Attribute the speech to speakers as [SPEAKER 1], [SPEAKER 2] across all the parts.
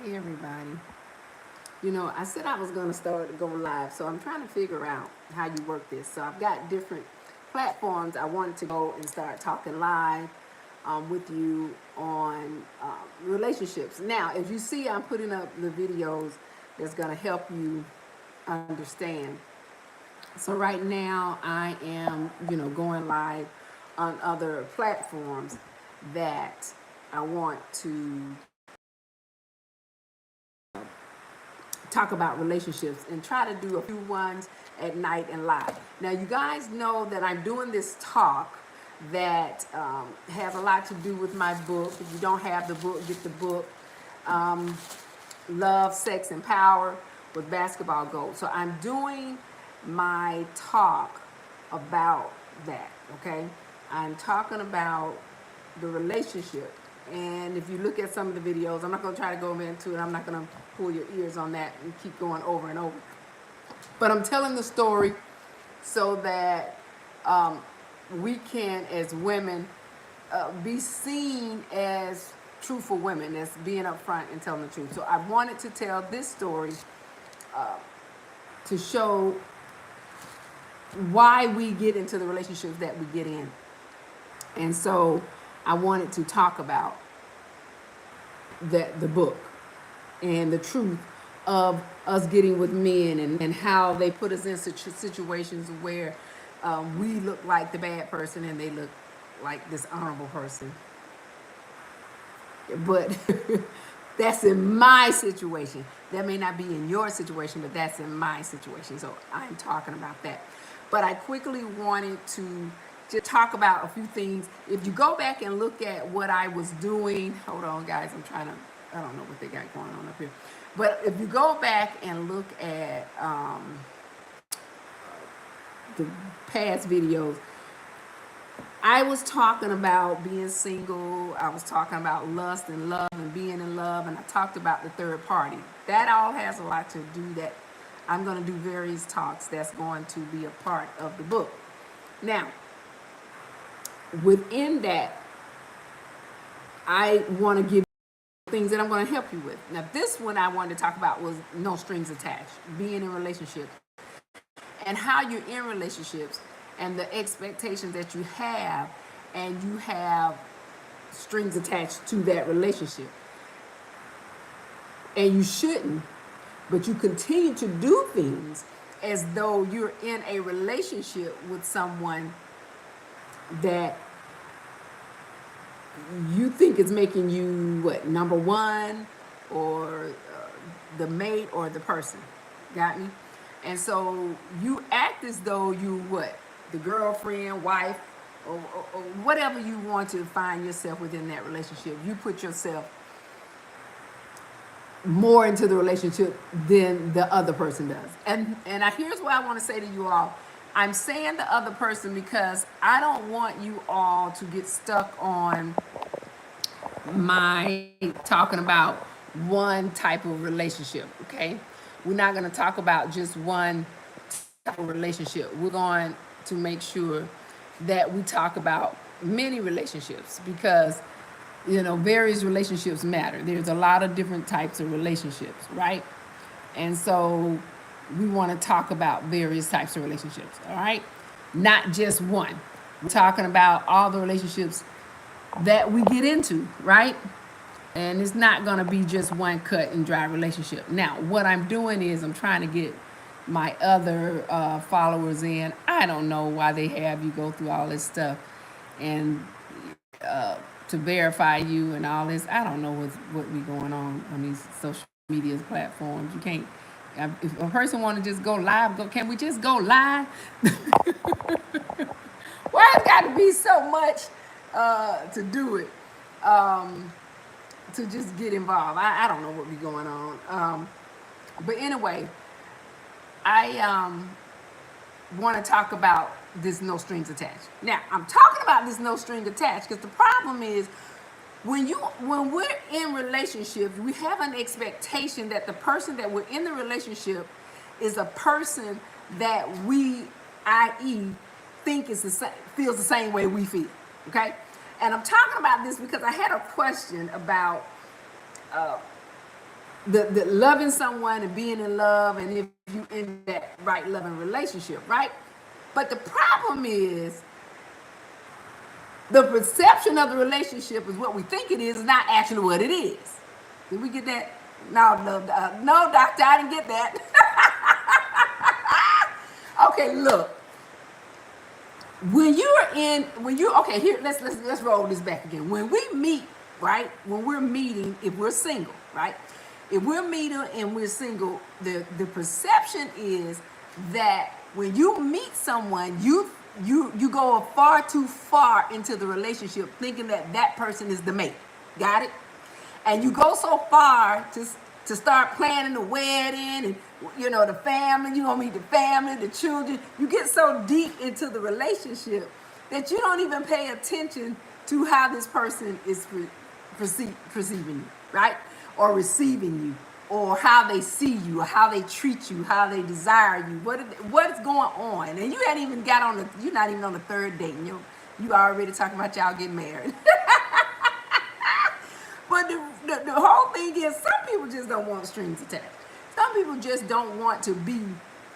[SPEAKER 1] Hey everybody. I said I was going to start to go live, so I'm trying to figure out how you work this. So I've got different platforms. I wanted to go and start talking live with you on relationships. Now, as you see, I'm putting up the videos that's going to help you understand. So right now, I am, going live on other platforms that I want to talk about relationships and try to do a few ones at night and live. Now, you guys know that I'm doing this talk that has a lot to do with my book. If you don't have the book, get the book. Love, Sex, and Power with Basketball Gold. So I'm doing my talk about that, okay? I'm talking about the relationship. And if you look at some of the videos, I'm not going to try to go into it. I'm not going to pull your ears on that and keep going over and over. But I'm telling the story so that we can, as women, be seen as truthful women, as being upfront and telling the truth. So I wanted to tell this story to show why we get into the relationships that we get in. And so I wanted to talk about the book and the truth of us getting with men and how they put us in situations where we look like the bad person and they look like this honorable person. But that's in my situation. That may not be in your situation, but that's in my situation. So I'm talking about that. But I quickly wanted to just talk about a few things. If you go back and look at what I was doing, hold on, guys, I don't know what they got going on up here. But if you go back and look at the past videos, I was talking about being single. I was talking about lust and love and being in love. And I talked about the third party. That all has a lot to do that. I'm going to do various talks that's going to be a part of the book. Now, within that, I want to give things that I'm going to help you with. Now, this one I wanted to talk about was no strings attached, being in relationships, and how you're in relationships and the expectations that you have, and you have strings attached to that relationship. And you shouldn't, but you continue to do things as though you're in a relationship with someone that you think is making you what, number one, or the mate or the person. Got me? And so you act as though you what, the girlfriend, wife, or whatever you want to find yourself within that relationship. You put yourself more into the relationship than the other person does. Here's what I want to say to you all. I'm saying the other person because I don't want you all to get stuck on my talking about one type of relationship, okay? We're not going to talk about just one type of relationship. We're going to make sure that we talk about many relationships because various relationships matter. There's a lot of different types of relationships, right? And so we want to talk about various types of relationships, all right? Not just one. We're talking about all the relationships that we get into, right? And it's not going to be just one cut and dry relationship. Now, what I'm doing is I'm trying to get my other followers in. I don't know why they have you go through all this stuff and to verify you and all this. I don't know what be going on these social media platforms. You can't. If a person want to just go live, can we just go live? Why it's got to be so much to do it? To just get involved. I don't know what be going on. But anyway, I want to talk about this no strings attached. Now, I'm talking about this no string attached because the problem is when we're in relationships, we have an expectation that the person that we're in the relationship is a person that we, i.e., think is feels the same way we feel. Okay? And I'm talking about this because I had a question about the loving someone and being in love, and if you in that right loving relationship, right? But the problem is the perception of the relationship is what we think it is not actually what it is. Did we get that? No, no, doctor, I didn't get that. Okay, look. Okay, here, let's roll this back again. When we meet, right? When we're meeting, if we're single, right? If we're meeting and we're single, the perception is that when you meet someone, you go far too far into the relationship thinking that that person is the mate. Got it? And you go so far to start planning the wedding and the family. You're gonna meet the family, the children. You get so deep into the relationship that you don't even pay attention to how this person is perceiving you, right? Or receiving you, or how they see you, or how they treat you, how they desire you. What is going on? And you hadn't even you're not even on the third date, and you already talking about y'all getting married. But the whole thing is, some people just don't want strings attached. Some people just don't want to be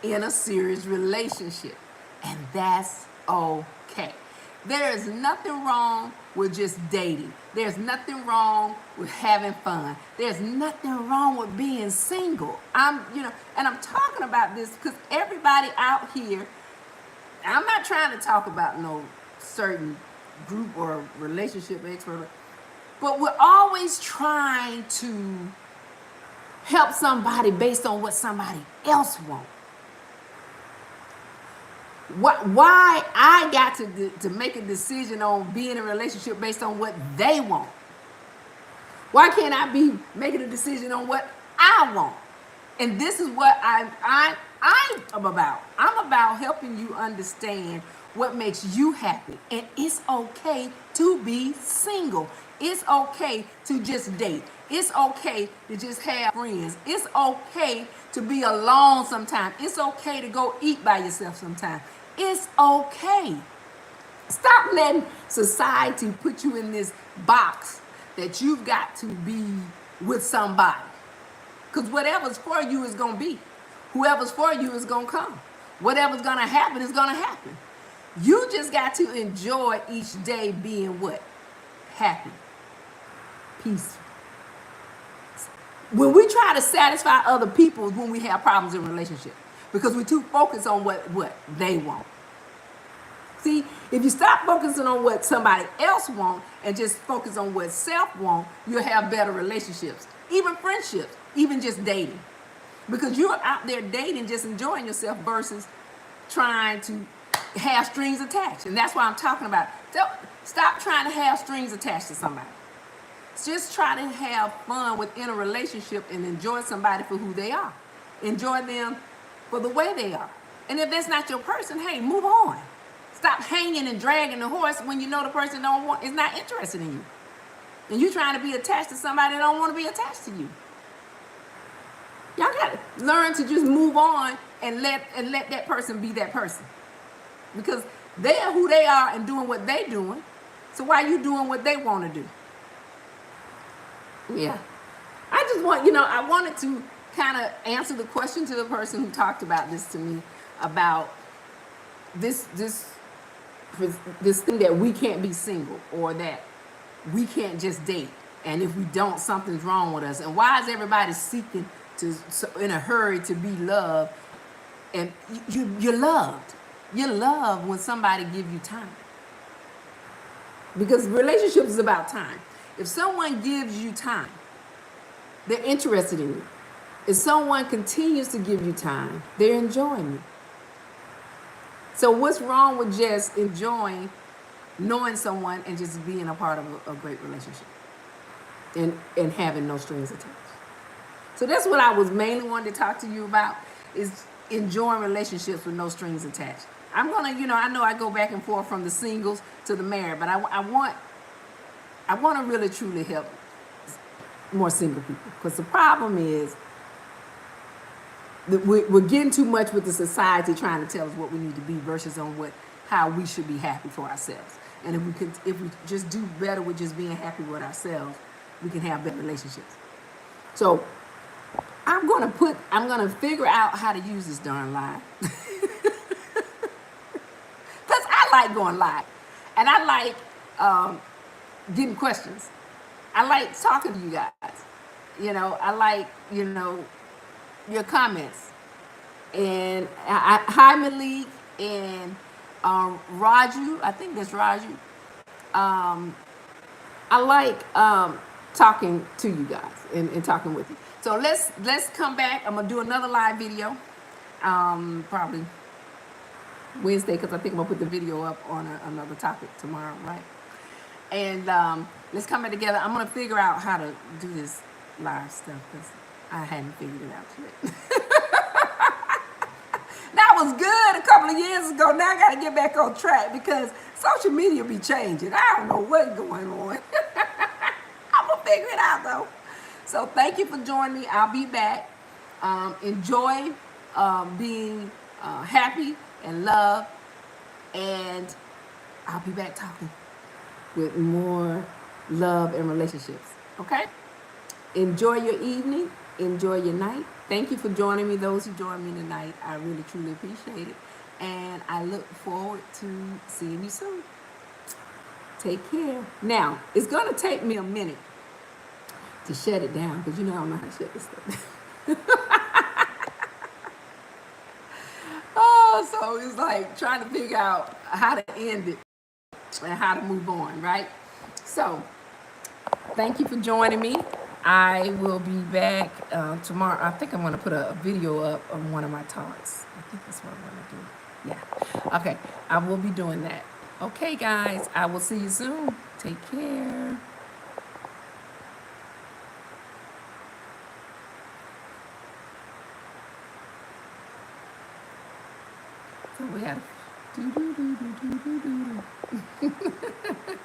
[SPEAKER 1] in a serious relationship. And that's okay. There is nothing wrong with just dating. There's nothing wrong with having fun. There's nothing wrong with being single. And I'm talking about this because everybody out here, I'm not trying to talk about no certain group or relationship expert, but we're always trying to help somebody based on what somebody else wants. Why I got to make a decision on being in a relationship based on what they want? Why can't I be making a decision on what I want? And this is what I'm about. I'm about helping you understand what makes you happy. And it's okay to be single. It's okay to just date. It's okay to just have friends. It's okay to be alone sometimes. It's okay to go eat by yourself sometimes. It's okay. Stop letting society put you in this box that you've got to be with somebody. Because whatever's for you is going to be. Whoever's for you is going to come. Whatever's going to happen is going to happen. You just got to enjoy each day being what? Happy. Peaceful. When we try to satisfy other people is when we have problems in relationships. Because we're too focused on what they want. See, if you stop focusing on what somebody else wants and just focus on what self wants, you'll have better relationships. Even friendships, even just dating. Because you're out there dating, just enjoying yourself versus trying to have strings attached. And that's what I'm talking about. Stop trying to have strings attached to somebody. Just try to have fun within a relationship and enjoy somebody for who they are. Enjoy them for the way they are. And if that's not your person, hey, move on. Stop hanging and dragging the horse when you know the person is not interested in you. And you trying to be attached to somebody that don't want to be attached to you. Y'all got to learn to just move on and let that person be that person. Because they are who they are and doing what they doing. So why are you doing what they want to do? Yeah. I just want, I wanted to kind of answer the question to the person who talked about this to me, about this thing that we can't be single, or that we can't just date, and if we don't, something's wrong with us. And why is everybody seeking in a hurry to be loved? And you're loved. You're loved when somebody gives you time. Because relationships is about time. If someone gives you time, they're interested in you. If someone continues to give you time, they're enjoying you. So what's wrong with just enjoying knowing someone and just being a part of a great relationship and having no strings attached? So that's what I was mainly wanting to talk to you about, is enjoying relationships with no strings attached. I'm going to, I know I go back and forth from the singles to the married, but I want to really truly help more single people. Because the problem is that we're getting too much with the society trying to tell us what we need to be versus on how we should be happy for ourselves. And if we just do better with just being happy with ourselves, we can have better relationships. So I'm gonna figure out how to use this darn live. Because I like going live. And I like getting questions. I like talking to you guys. I like, your comments. And hi, Malik and Raju. I think that's Raju. Um, I like talking to you guys and talking with you. So let's come back. I'm gonna do another live video, probably Wednesday, because I think I'm gonna put the video up on another topic tomorrow, right? And let's come back together. I'm gonna figure out how to do this live stuff because I hadn't figured it out yet. That was good a couple of years ago. Now I gotta get back on track because social media be changing. I don't know what's going on. I'm gonna figure it out though. So thank you for joining me. I'll be back. Enjoy being happy and love, and I'll be back talking with more love and relationships. Okay? Enjoy your evening. Enjoy your night. Thank you for joining me, those who joined me tonight. I really, truly appreciate it. And I look forward to seeing you soon. Take care. Now, it's going to take me a minute to shut it down because I don't know how to shut this stuff down. Oh, so it's like trying to figure out how to end it and how to move on, right? So, thank you for joining me. I will be back tomorrow. I think I'm going to put a video up on one of my talks. I think that's what I'm going to do. Yeah. Okay. I will be doing that. Okay, guys. I will see you soon. Take care. So we have do do do do do do do.